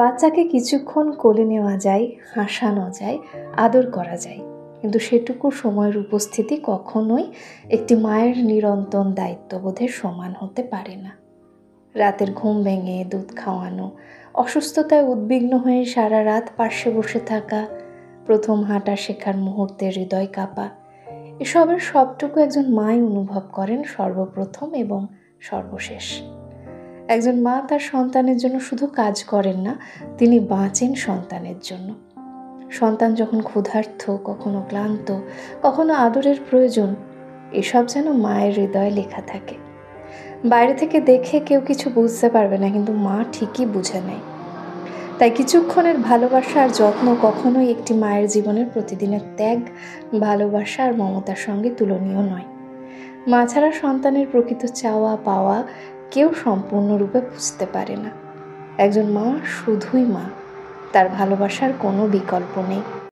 বাচ্চাকে কিছুক্ষণ কোলে নেওয়া যায়, হাসানো যায়, আদর করা যায়, কিন্তু সেটুকু সময়ের উপস্থিতি কখনোই একটি মায়ের নিরন্তর দায়িত্ববোধের সমান হতে পারে না। রাতের ঘুম ভেঙে দুধ খাওয়ানো, অসুস্থতায় উদ্বিগ্ন হয়ে সারা রাত পাশে বসে থাকা, প্রথম হাঁটা শেখার মুহূর্তে হৃদয় কাঁপা, এসবের সবটুকু একজন মাই অনুভব করেন সর্বপ্রথম এবং সর্বশেষ। একজন মা তার সন্তানের জন্য শুধু কাজ করেন না, তিনি বাঁচেন সন্তানের জন্য। সন্তান যখন ক্ষুধার্ত, কখনো ক্লান্ত, কখনো আদরের প্রয়োজন, এসব যেন মায়ের হৃদয়ে লেখা থাকে। বাইরে থেকে দেখে কেউ কিছু বুঝতে পারবে না, কিন্তু মা ঠিকই বুঝে নেয়। তাই কিছুক্ষণের ভালোবাসা আর যত্ন কখনোই একটি মায়ের জীবনের প্রতিদিনের ত্যাগ, ভালোবাসা আর মমতার সঙ্গে তুলনীয় নয়। মা ছাড়া সন্তানের প্রকৃত চাওয়া পাওয়া কেউ সম্পূর্ণরূপে বুঝতে পারে না। একজন মা শুধুই মা, তার ভালোবাসার কোনো বিকল্প নেই।